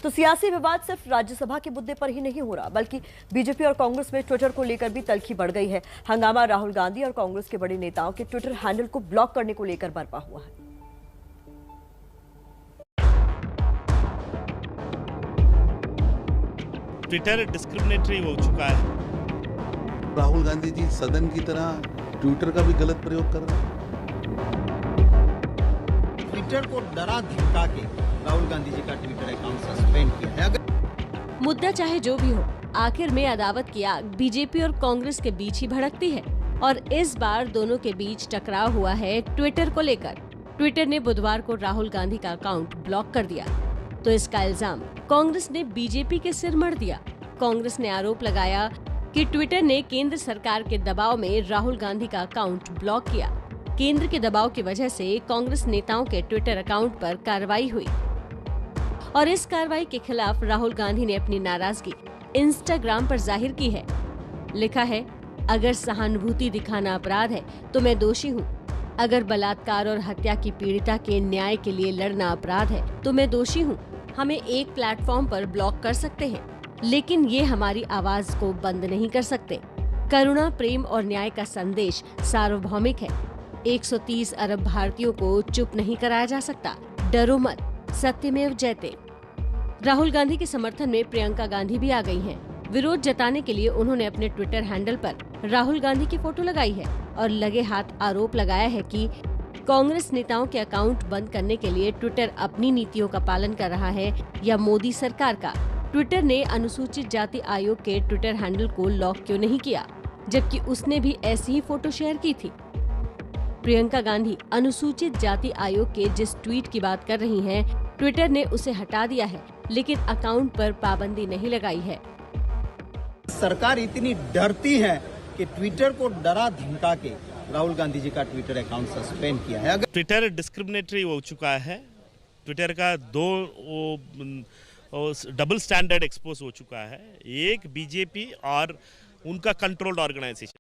तो सियासी विवाद सिर्फ राज्यसभा के मुद्दे पर ही नहीं हो रहा, बल्कि बीजेपी और कांग्रेस में ट्विटर को लेकर भी तल्खी बढ़ गई है। हंगामा राहुल गांधी और कांग्रेस के बड़े नेताओं के ट्विटर हैंडल को ब्लॉक करने को लेकर बरपा हुआ है। ट्विटर डिस्क्रिमिनेटरी हो चुका है। राहुल गांधी जी सदन की तरह ट्विटर का भी गलत प्रयोग कर रहे हैं। ट्विटर को डरा धमका के राहुल गांधी जी का ट्विटर अकाउंट सस्पेंड किया है। मुद्दा चाहे जो भी हो, आखिर में अदावत की आग बीजेपी और कांग्रेस के बीच ही भड़कती है और इस बार दोनों के बीच टकराव हुआ है ट्विटर को लेकर। ट्विटर ने बुधवार को राहुल गांधी का अकाउंट ब्लॉक कर दिया, तो इसका इल्जाम कांग्रेस ने बीजेपी के सिर मढ़ दिया। कांग्रेस ने आरोप लगाया कि ट्विटर ने केंद्र सरकार के दबाव में राहुल गांधी का अकाउंट ब्लॉक किया। केंद्र के दबाव की वजह से कांग्रेस नेताओं के ट्विटर अकाउंट पर कार्रवाई हुई और इस कार्रवाई के खिलाफ राहुल गांधी ने अपनी नाराजगी इंस्टाग्राम पर जाहिर की है। लिखा है, अगर सहानुभूति दिखाना अपराध है तो मैं दोषी हूँ। अगर बलात्कार और हत्या की पीड़िता के न्याय के लिए लड़ना अपराध है तो मैं दोषी हूँ। हमें एक प्लेटफॉर्म पर ब्लॉक कर सकते हैं, लेकिन ये हमारी आवाज को बंद नहीं कर सकते। करुणा, प्रेम और न्याय का संदेश सार्वभौमिक है। 130 अरब भारतीयों को चुप नहीं कराया जा सकता। डरो मत, सत्यमेव जयते। राहुल गांधी के समर्थन में प्रियंका गांधी भी आ गई हैं। विरोध जताने के लिए उन्होंने अपने ट्विटर हैंडल पर राहुल गांधी की फोटो लगाई है और लगे हाथ आरोप लगाया है कि कांग्रेस नेताओं के अकाउंट बंद करने के लिए ट्विटर अपनी नीतियों का पालन कर रहा है या मोदी सरकार का। ट्विटर ने अनुसूचित जाति आयोग के ट्विटर हैंडल को लॉक क्यों नहीं किया, जबकि उसने भी ऐसी ही फोटो शेयर की थी। प्रियंका गांधी अनुसूचित जाति आयोग के जिस ट्वीट की बात कर रही हैं, ट्विटर ने उसे हटा दिया है, लेकिन अकाउंट पर पाबंदी नहीं लगाई है। सरकार इतनी डरती है कि ट्विटर को डरा धमका के राहुल गांधी जी का ट्विटर अकाउंट सस्पेंड किया है। ट्विटर डिस्क्रिमिनेटरी हो चुका है। ट्विटर का डबल स्टैंडर्ड एक्सपोज हो चुका है, एक बीजेपी और उनका कंट्रोल्ड ऑर्गेनाइजेशन।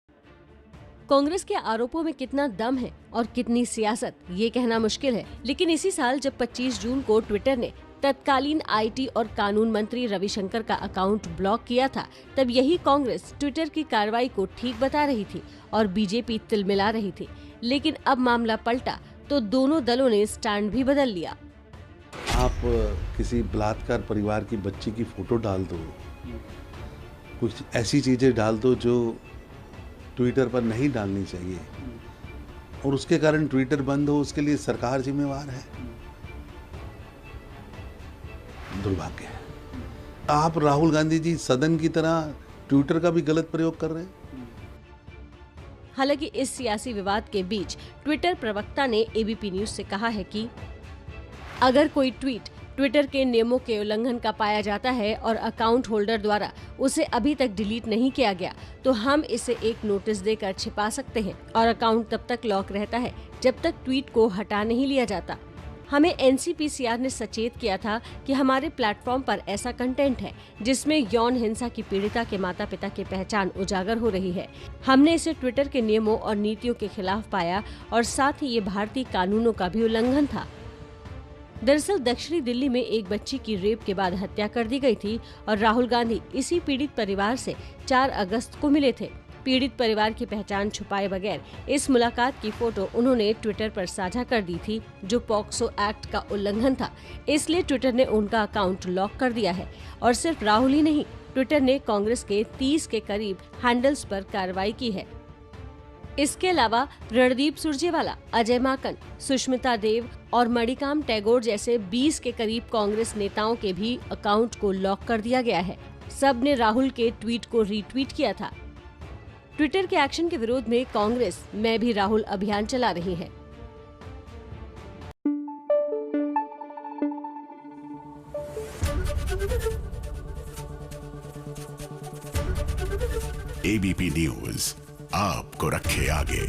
कांग्रेस के आरोपों में कितना दम है और कितनी सियासत, ये कहना मुश्किल है। लेकिन इसी साल जब 25 जून को ट्विटर ने तत्कालीन आईटी और कानून मंत्री रविशंकर का अकाउंट ब्लॉक किया था, तब यही कांग्रेस ट्विटर की कार्रवाई को ठीक बता रही थी और बीजेपी तिलमिला रही थी। लेकिन अब मामला पलटा तो दोनों दलों ने स्टैंड भी बदल लिया। आप किसी बलात्कार परिवार की बच्ची की फोटो डाल दो, कुछ ऐसी चीजें डाल दो जो ट्विटर पर नहीं डालनी चाहिए और उसके कारण ट्विटर बंद हो, उसके लिए सरकार जिम्मेवार है। दुर्भाग्य है। आप राहुल गांधी जी सदन की तरह ट्विटर का भी गलत प्रयोग कर रहे हैं। हालांकि इस सियासी विवाद के बीच ट्विटर प्रवक्ता ने एबीपी न्यूज से कहा है कि अगर कोई ट्वीट ट्विटर के नियमों के उल्लंघन का पाया जाता है और अकाउंट होल्डर द्वारा उसे अभी तक डिलीट नहीं किया गया, तो हम इसे एक नोटिस देकर छिपा सकते हैं और अकाउंट तब तक लॉक रहता है जब तक ट्वीट को हटा नहीं लिया जाता। हमें एनसीपीसीआर ने सचेत किया था कि हमारे प्लेटफॉर्म पर ऐसा कंटेंट है जिसमें यौन हिंसा की पीड़िता के माता पिता की पहचान उजागर हो रही है। हमने इसे ट्विटर के नियमों और नीतियों के खिलाफ पाया और साथ ही ये भारतीय कानूनों का भी उल्लंघन था। दरअसल दक्षिणी दिल्ली में एक बच्ची की रेप के बाद हत्या कर दी गई थी और राहुल गांधी इसी पीड़ित परिवार से 4 अगस्त को मिले थे। पीड़ित परिवार की पहचान छुपाए बगैर इस मुलाकात की फोटो उन्होंने ट्विटर पर साझा कर दी थी, जो पॉक्सो एक्ट का उल्लंघन था। इसलिए ट्विटर ने उनका अकाउंट लॉक कर दिया है और सिर्फ राहुल ही नहीं, ट्विटर ने कांग्रेस के 30 के करीब हैंडल्स पर कार्रवाई की है। इसके अलावा रणदीप सुरजेवाला, अजय माकन, सुष्मिता देव और मणिकाम टैगोर जैसे 20 के करीब कांग्रेस नेताओं के भी अकाउंट को लॉक कर दिया गया है। सब ने राहुल के ट्वीट को रीट्वीट किया था। ट्विटर के एक्शन के विरोध में कांग्रेस मैं भी राहुल अभियान चला रही है। एबीपी न्यूज आपको रखे आगे।